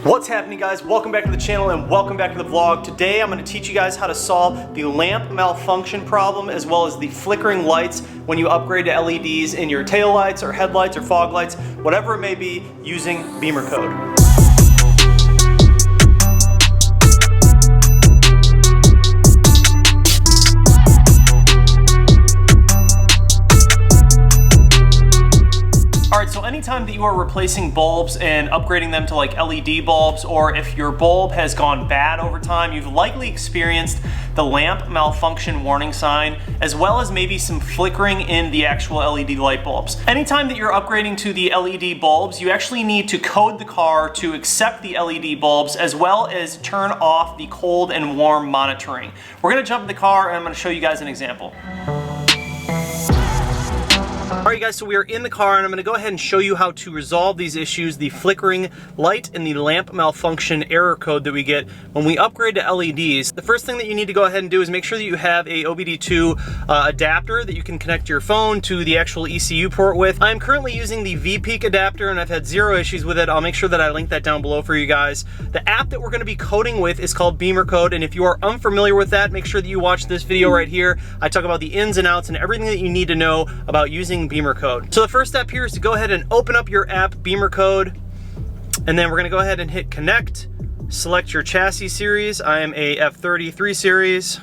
What's happening, guys? Welcome back to the channel and welcome back to the vlog. Today I'm going to teach you guys how to solve the lamp malfunction problem as well as the flickering lights when you upgrade to LEDs in your tail lights or headlights or fog lights, whatever it may be, using Bimmercode. Alright, so anytime that you are replacing bulbs and upgrading them to like LED bulbs, or if your bulb has gone bad over time, you've likely experienced the lamp malfunction warning sign, as well as maybe some flickering in the actual LED light bulbs. Anytime that you're upgrading to the LED bulbs, you actually need to code the car to accept the LED bulbs, as well as turn off the cold and warm monitoring. We're going to jump in the car and I'm going to show you guys an example. Alright guys, so we are in the car and I'm going to go ahead and show you how to resolve these issues, the flickering light and the lamp malfunction error code that we get when we upgrade to LEDs. The first thing that you need to go ahead and do is make sure that you have a OBD2 adapter that you can connect your phone to the actual ECU port with. I'm currently using the VPeak adapter and I've had zero issues with it. I'll make sure that I link that down below for you guys. The app that we're going to be coding with is called Bimmercode, and if you are unfamiliar with that, make sure that you watch this video right here. I talk about the ins and outs and everything that you need to know about using Bimmercode. So the first step here is to go ahead and open up your app, Bimmercode, and then we're going to go ahead and hit connect. Select your chassis series. I am a F30 3 series,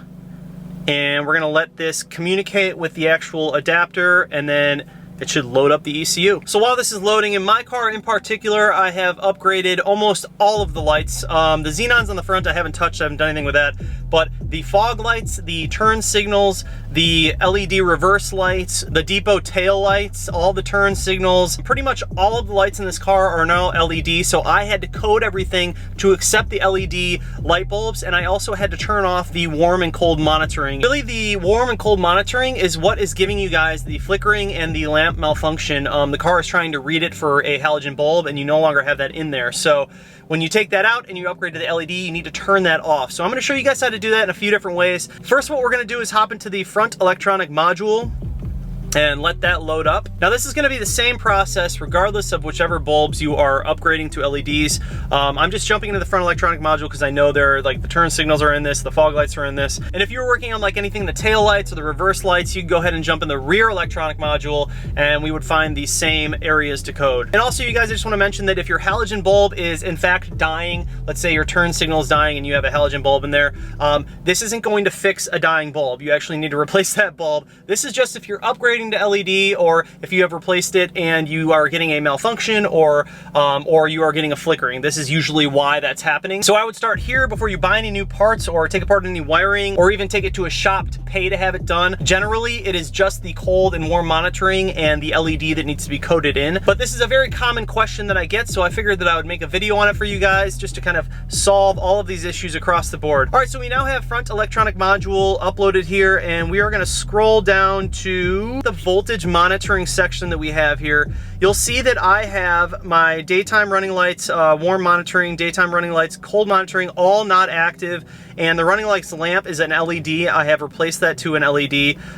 and we're going to let this communicate with the actual adapter, and then it should load up the ECU. So while this is loading, in my car in particular, I have upgraded almost all of the lights. The xenons on the front I haven't touched, I haven't done anything with that, but the fog lights, the turn signals, the LED reverse lights, the depot tail lights, all the turn signals, pretty much all of the lights in this car are now LED, so I had to code everything to accept the LED light bulbs, and I also had to turn off the warm and cold monitoring. Really, the warm and cold monitoring is what is giving you guys the flickering and the lamp malfunction. The car is trying to read it for a halogen bulb and you no longer have that in there. So when you take that out and you upgrade to the LED, you need to turn that off. So I'm going to show you guys how to do that in a few different ways. First, what we're going to do is hop into the front electronic module and let that load up. Now this is going to be the same process regardless of whichever bulbs you are upgrading to LEDs. I'm just jumping into the front electronic module because I know they're like the turn signals are in this, the fog lights are in this. And if you're working on like anything, the tail lights or the reverse lights, you can go ahead and jump in the rear electronic module and we would find the same areas to code. And also, you guys, I just want to mention that if your halogen bulb is in fact dying, let's say your turn signal is dying and you have a halogen bulb in there, this isn't going to fix a dying bulb. You actually need to replace that bulb. This is just if you're upgrading to LED, or if you have replaced it and you are getting a malfunction, or you are getting a flickering. This is usually why that's happening. So I would start here before you buy any new parts or take apart any wiring or even take it to a shop to pay to have it done. Generally, it is just the cold and warm monitoring and the LED that needs to be coded in. But this is a very common question that I get, so I figured that I would make a video on it for you guys just to kind of solve all of these issues across the board. All right, so we now have front electronic module uploaded here, and we are going to scroll down to the voltage monitoring section that we have here. You'll see that I have my daytime running lights, warm monitoring, daytime running lights, cold monitoring, all not active, and the running lights lamp is an LED. I have replaced that to an LED.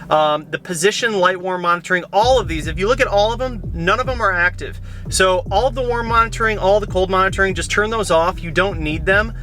The position light warm monitoring, all of these, if you look at all of them, none of them are active. So all of the warm monitoring, all the cold monitoring, just turn those off. You don't need them.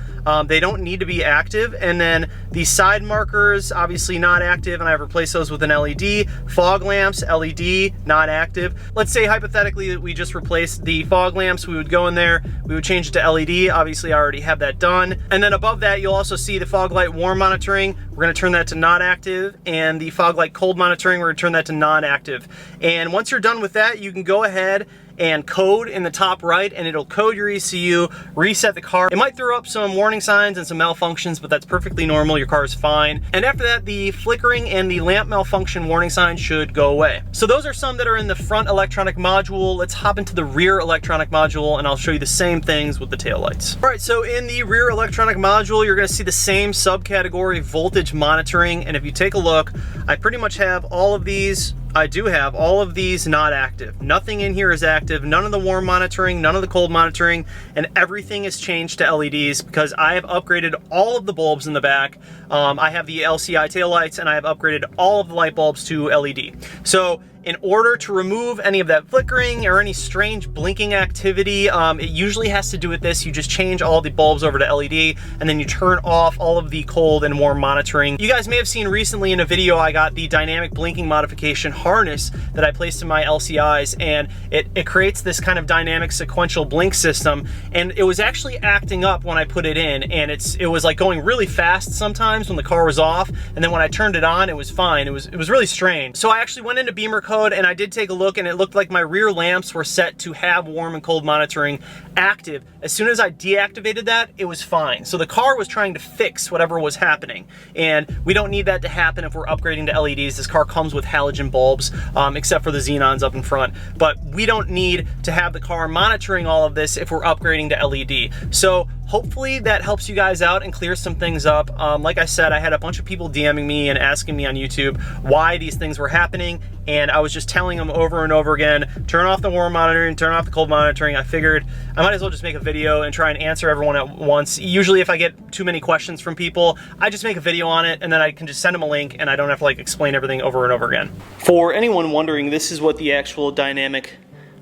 They don't need to be active. And then the side markers, obviously not active, and I've replaced those with an LED. Fog lamps, LED, not active. Let's say hypothetically that we just replaced the fog lamps. We would go in there, we would change it to LED. Obviously I already have that done. And then above that, you'll also see the fog light warm monitoring. We're going to turn that to not active, and the fog light cold monitoring, we're going to turn that to non-active. And once you're done with that, you can go ahead and code in the top right, and it'll code your ECU, reset the car. It might throw up some warning signs and some malfunctions, but that's perfectly normal. Your car is fine. And after that, the flickering and the lamp malfunction warning sign should go away. So those are some that are in the front electronic module. Let's hop into the rear electronic module and I'll show you the same things with the taillights. All right, so in the rear electronic module, you're gonna see the same subcategory, voltage monitoring. And if you take a look, I pretty much have all of these. I do have all of these not active. Nothing in here is active, none of the warm monitoring, none of the cold monitoring, and everything is changed to LEDs because I have upgraded all of the bulbs in the back. I have the LCI taillights and I have upgraded all of the light bulbs to LED. So in order to remove any of that flickering or any strange blinking activity, it usually has to do with this. You just change all the bulbs over to LED, and then you turn off all of the cold and warm monitoring. You guys may have seen recently in a video I got the dynamic blinking modification harness that I placed in my LCIs, and it creates this kind of dynamic sequential blink system, and it was actually acting up when I put it in, and it was like going really fast sometimes when the car was off, and then when I turned it on, it was fine. It was really strange. So I actually went into Bimmercode and I did take a look, and it looked like my rear lamps were set to have warm and cold monitoring active. As soon as I deactivated that, it was fine. So the car was trying to fix whatever was happening, and we don't need that to happen if we're upgrading to LEDs. This car comes with halogen bulbs, except for the xenons up in front, but we don't need to have the car monitoring all of this if we're upgrading to LED. So hopefully that helps you guys out and clears some things up. Like I said, I had a bunch of people DMing me and asking me on YouTube why these things were happening, and I was just telling them over and over again, turn off the warm monitoring, turn off the cold monitoring. I figured I might as well just make a video and try and answer everyone at once. Usually if I get too many questions from people, I just make a video on it, and then I can just send them a link, and I don't have to like explain everything over and over again. For anyone wondering, this is what the actual dynamic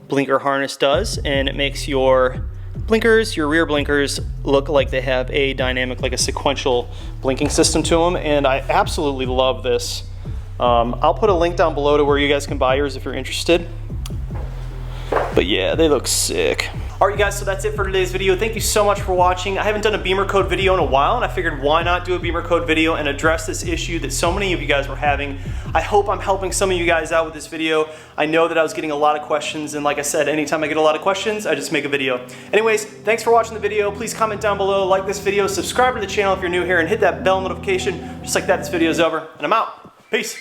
blinker harness does, and it makes your blinkers, your rear blinkers, look like they have a dynamic, like a sequential blinking system to them, and I absolutely love this. I'll put a link down below to where you guys can buy yours if you're interested. But yeah, they look sick. Alright guys, so that's it for today's video. Thank you so much for watching. I haven't done a Bimmercode video in a while, and I figured why not do a Bimmercode video and address this issue that so many of you guys were having. I hope I'm helping some of you guys out with this video. I know that I was getting a lot of questions, and like I said, anytime I get a lot of questions, I just make a video. Anyways, thanks for watching the video. Please comment down below, like this video, subscribe to the channel if you're new here, and hit that bell notification. Just like that, this video is over, and I'm out. Peace.